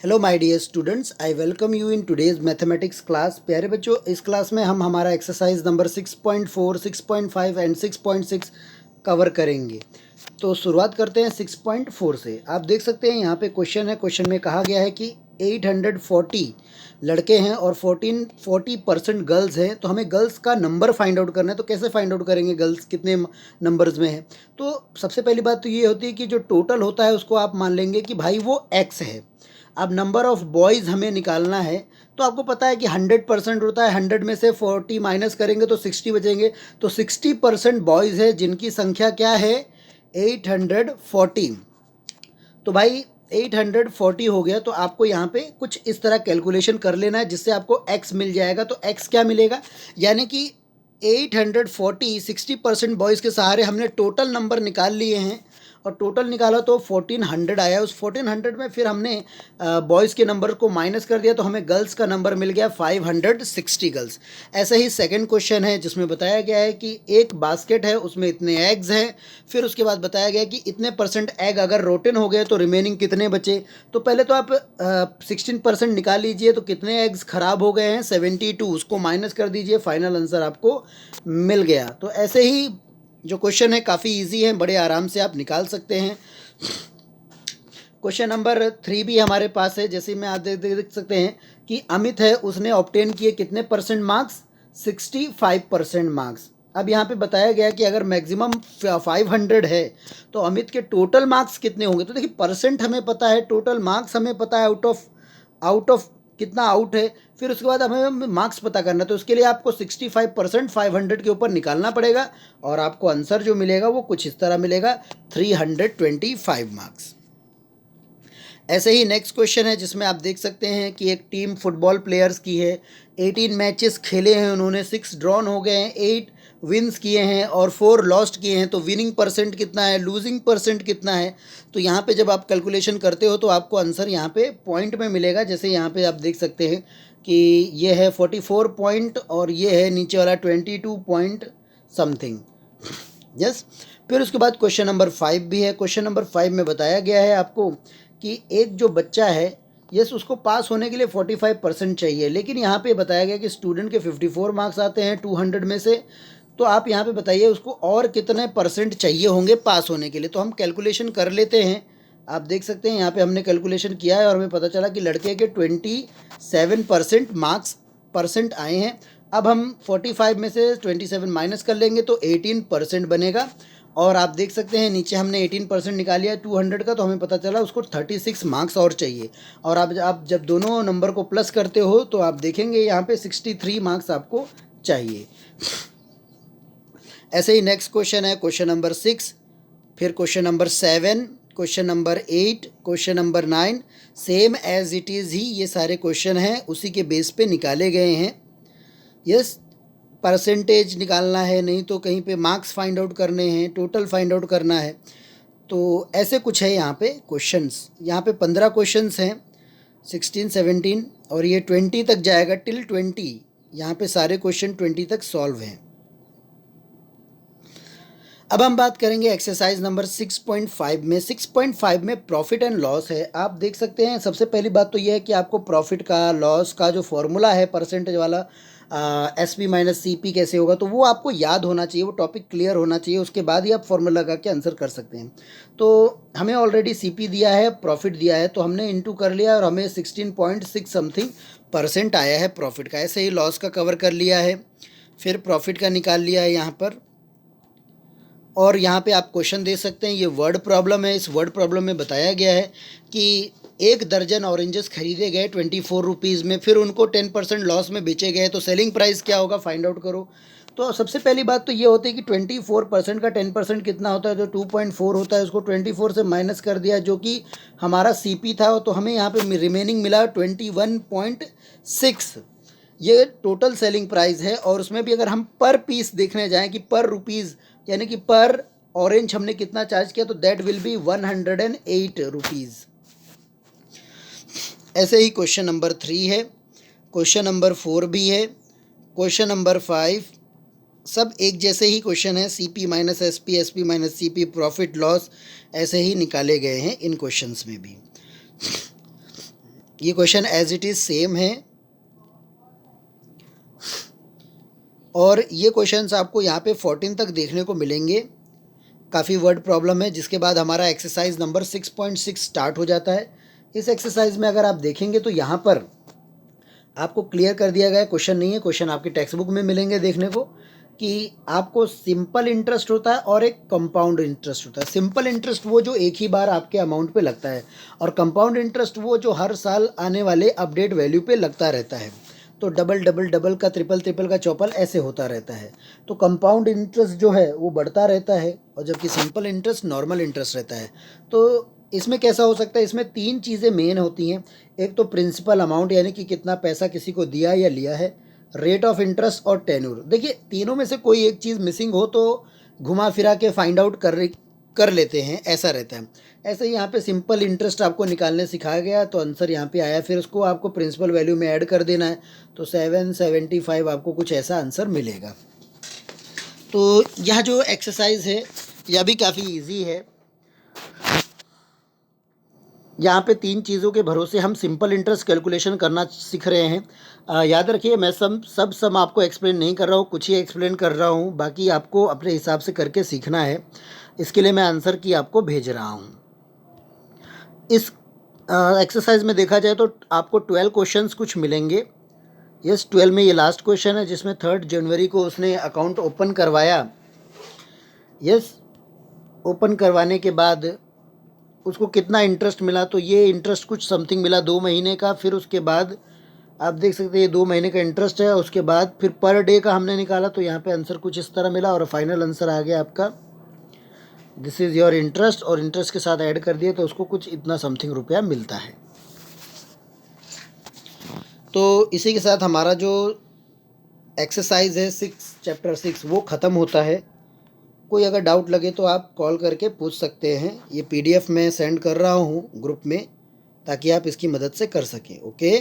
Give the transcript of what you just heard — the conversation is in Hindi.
Hello my dear students, I welcome you in today's mathematics class. प्यारे बच्चों, इस क्लास में हम हमारा एक्सरसाइज नंबर 6.4, 6.5 एंड 6.6 कवर करेंगे। तो शुरुआत करते हैं 6.4 से। आप देख सकते हैं यहाँ पे क्वेश्चन है। क्वेश्चन में कहा गया है कि 840 लड़के हैं और 40% गर्ल्स हैं। तो हमें गर्ल्स का नंबर फाइंड आउट करना है। तो कैसे फाइंड आउट करेंगे गर्ल्स कितने नंबर्स में है? तो सबसे पहली बात तो ये होती है कि जो टोटल होता है उसको आप मान लेंगे कि भाई वो एक्स है। अब नंबर ऑफ़ बॉयज़ हमें निकालना है। तो आपको पता है कि 100% होता है, 100 में से 40 माइनस करेंगे तो 60 बचेंगे। तो 60% बॉयज़ है जिनकी संख्या क्या है? 840। तो भाई 840 हो गया। तो आपको यहाँ पे कुछ इस तरह कैलकुलेशन कर लेना है जिससे आपको x मिल जाएगा। तो x क्या मिलेगा? यानी कि 840 60% बॉयज़ के सहारे हमने टोटल नंबर निकाल लिए हैं और टोटल निकाला तो 1400 आया। उस 1400 में फिर हमने बॉयज़ के नंबर को माइनस कर दिया तो हमें गर्ल्स का नंबर मिल गया 560 गर्ल्स। ऐसे ही सेकंड क्वेश्चन है जिसमें बताया गया है कि एक बास्केट है, उसमें इतने एग्स हैं। फिर उसके बाद बताया गया कि इतने परसेंट एग अगर रोटन हो गए तो रिमेनिंग कितने बचे। तो पहले तो आप 16% निकाल लीजिए। तो कितने एग्स ख़राब हो गए हैं? 72। उसको माइनस कर दीजिए, फाइनल आंसर आपको मिल गया। तो ऐसे ही जो क्वेश्चन है काफ़ी इजी है, बड़े आराम से आप निकाल सकते हैं। क्वेश्चन नंबर 3 भी हमारे पास है। जैसे में आप देख सकते हैं कि अमित है, उसने ऑब्टेन किए कितने परसेंट मार्क्स? 65% मार्क्स। अब यहाँ पे बताया गया कि अगर मैक्सिमम 500 है तो अमित के टोटल मार्क्स कितने होंगे। तो देखिए, परसेंट हमें पता है, टोटल मार्क्स हमें पता है, आउट ऑफ कितना आउट है। फिर उसके बाद हमें मार्क्स पता करना है। तो उसके लिए आपको 65% 500 के ऊपर निकालना पड़ेगा और आपको आंसर जो मिलेगा वो कुछ इस तरह मिलेगा, 325 मार्क्स। ऐसे ही नेक्स्ट क्वेश्चन है जिसमें आप देख सकते हैं कि एक टीम फुटबॉल प्लेयर्स की है। 18 मैचेस खेले हैं उन्होंने, 6 ड्रॉन हो गए हैं, 8 विन्स किए हैं और 4 लॉस्ट किए हैं। तो विनिंग परसेंट कितना है, लूजिंग परसेंट कितना है? तो यहाँ पे जब आप कैलकुलेशन करते हो तो आपको आंसर यहाँ पे पॉइंट में मिलेगा। जैसे यहाँ पे आप देख सकते हैं कि ये है 44 पॉइंट और ये है नीचे वाला 22 पॉइंट समथिंग। यस। फिर उसके बाद क्वेश्चन नंबर 5 भी है। क्वेश्चन नंबर 5 में बताया गया है आपको कि एक जो बच्चा है, यस, उसको पास होने के लिए 45% चाहिए। लेकिन यहाँ पे बताया गया कि स्टूडेंट के 54 मार्क्स आते हैं 200 में से। तो आप यहाँ पे बताइए उसको और कितने परसेंट चाहिए होंगे पास होने के लिए। तो हम कैलकुलेशन कर लेते हैं। आप देख सकते हैं यहाँ पे हमने कैलकुलेशन किया है और हमें पता चला कि लड़के के 27% मार्क्स परसेंट आए हैं। अब हम 45 में से 27 माइनस कर लेंगे तो 18% बनेगा। और आप देख सकते हैं नीचे हमने 18% निकालिया 200 का, तो हमें पता चला उसको 36 मार्क्स और चाहिए। और आप जब दोनों नंबर को प्लस करते हो तो आप देखेंगे यहाँ पे 63 मार्क्स आपको चाहिए। ऐसे ही नेक्स्ट क्वेश्चन है क्वेश्चन नंबर 6, फिर question number 7, question number 8, question number 9। Same as it is ही ये सारे क्वेश्चन हैं, उसी के बेस पे निकाले गए हैं। यस, परसेंटेज निकालना है, नहीं तो कहीं पे मार्क्स फाइंड आउट करने हैं, टोटल फाइंड आउट करना है। तो ऐसे कुछ है यहाँ पे क्वेश्चंस। यहाँ पे 15 क्वेश्चंस हैं, 16, 17 और ये 20 तक जाएगा, टिल 20। यहाँ पे सारे क्वेश्चन 20 तक सॉल्व हैं। अब हम बात करेंगे एक्सरसाइज नंबर 6.5 में। 6.5 में प्रॉफिट एंड लॉस है। आप देख सकते हैं सबसे पहली बात तो यह है कि आपको प्रॉफिट का, लॉस का जो फॉर्मूला है परसेंटेज वाला, S P minus C P कैसे होगा, तो वो आपको याद होना चाहिए, वो टॉपिक क्लियर होना चाहिए। उसके बाद ही आप फॉर्मूला लगा के आंसर कर सकते हैं। तो हमें ऑलरेडी सी पी दिया है, प्रॉफिट दिया है, तो हमने इंटू कर लिया और हमें 16.6 समथिंग परसेंट आया है प्रॉफिट का। ऐसे ही लॉस का कवर कर लिया है, फिर प्रॉफिट का निकाल लिया है यहाँ पर। और यहाँ पे आप क्वेश्चन दे सकते हैं, ये वर्ड प्रॉब्लम है। इस वर्ड प्रॉब्लम में बताया गया है कि 1 दर्जन ऑरेंजेस खरीदे गए 24 रुपीज़ में, फिर उनको 10% लॉस में बेचे गए, तो सेलिंग प्राइस क्या होगा, फाइंड आउट करो। तो सबसे पहली बात तो ये होती है कि 24% का 10% कितना होता है, जो 2.4 होता है, उसको 24 से माइनस कर दिया, जो कि हमारा CP था। तो हमें यहाँ पे रिमेनिंग मिला 21.6। ये टोटल सेलिंग प्राइस है। और उसमें भी अगर हम पर पीस देखने जाएं कि पर रुपीज़, यानी कि पर ऑरेंज हमने कितना चार्ज किया, तो दैट विल बी 108 रुपीज़। ऐसे ही क्वेश्चन नंबर 3 है, क्वेश्चन नंबर 4 भी है, क्वेश्चन नंबर 5, सब एक जैसे ही क्वेश्चन है। CP minus SP, SP minus CP, profit loss ऐसे ही निकाले गए हैं इन क्वेश्चंस में भी। ये question as it is same है और ये क्वेश्चंस आपको यहाँ पे 14 तक देखने को मिलेंगे। काफ़ी वर्ड प्रॉब्लम है, जिसके बाद हमारा एक्सरसाइज नंबर 6.6 स्टार्ट हो जाता है। इस एक्सरसाइज में अगर आप देखेंगे तो यहाँ पर आपको क्लियर कर दिया गया क्वेश्चन नहीं है, क्वेश्चन आपकी टेक्स्ट बुक में मिलेंगे देखने को कि आपको सिंपल इंटरेस्ट होता है और एक कंपाउंड इंटरेस्ट होता है। सिंपल इंटरेस्ट वो जो एक ही बार आपके अमाउंट पे लगता है और कंपाउंड इंटरेस्ट वो जो हर साल आने वाले अपडेट वैल्यू पे लगता रहता है। तो डबल डबल डबल का ट्रिपल, ट्रिपल का चौपल ऐसे होता रहता है। तो कंपाउंड इंटरेस्ट जो है वो बढ़ता रहता है और जबकि सिंपल इंटरेस्ट नॉर्मल इंटरेस्ट रहता है। तो इसमें कैसा हो सकता है, इसमें तीन चीज़ें मेन होती हैं। एक तो प्रिंसिपल अमाउंट यानी कि कितना पैसा किसी को दिया या लिया है, रेट ऑफ इंटरेस्ट और टेन्यूर। देखिए तीनों में से कोई एक चीज़ मिसिंग हो तो घुमा फिरा के फाइंड आउट कर लेते हैं, ऐसा रहता है। ऐसे ही यहाँ पे सिंपल इंटरेस्ट आपको निकालने सिखाया गया तो आंसर यहाँ पे आया, फिर उसको आपको प्रिंसिपल वैल्यू में ऐड कर देना है तो 775 आपको कुछ ऐसा आंसर मिलेगा। तो यह जो एक्सरसाइज है यह भी काफ़ी ईजी है। यहाँ पे तीन चीज़ों के भरोसे हम सिंपल इंटरेस्ट कैलकुलेशन करना सीख रहे हैं। याद रखिए मैं सब सम आपको एक्सप्लेन नहीं कर रहा हूँ, कुछ ही एक्सप्लेन कर रहा हूँ, बाकी आपको अपने हिसाब से करके सीखना है। इसके लिए मैं आंसर की आपको भेज रहा हूँ। इस एक्सरसाइज में देखा जाए तो आपको 12 क्वेश्चंस कुछ मिलेंगे। यस 12 में ये लास्ट क्वेश्चन है जिसमें 3 जनवरी को उसने अकाउंट ओपन करवाया। यस ओपन करवाने के बाद उसको कितना इंटरेस्ट मिला, तो ये इंटरेस्ट कुछ समथिंग मिला 2 महीने का। फिर उसके बाद आप देख सकते हैं ये 2 महीने का इंटरेस्ट है। उसके बाद फिर पर डे का हमने निकाला तो यहाँ पे आंसर कुछ इस तरह मिला और फाइनल आंसर आ गया आपका दिस इज़ योर इंटरेस्ट और इंटरेस्ट के साथ ऐड कर दिए तो उसको कुछ इतना समथिंग रुपया मिलता है। तो इसी के साथ हमारा जो एक्सरसाइज है चैप्टर 6 वो ख़त्म होता है। कोई अगर डाउट लगे तो आप कॉल करके पूछ सकते हैं। ये PDF मैं सेंड कर रहा हूँ ग्रुप में ताकि आप इसकी मदद से कर सकें। ओके।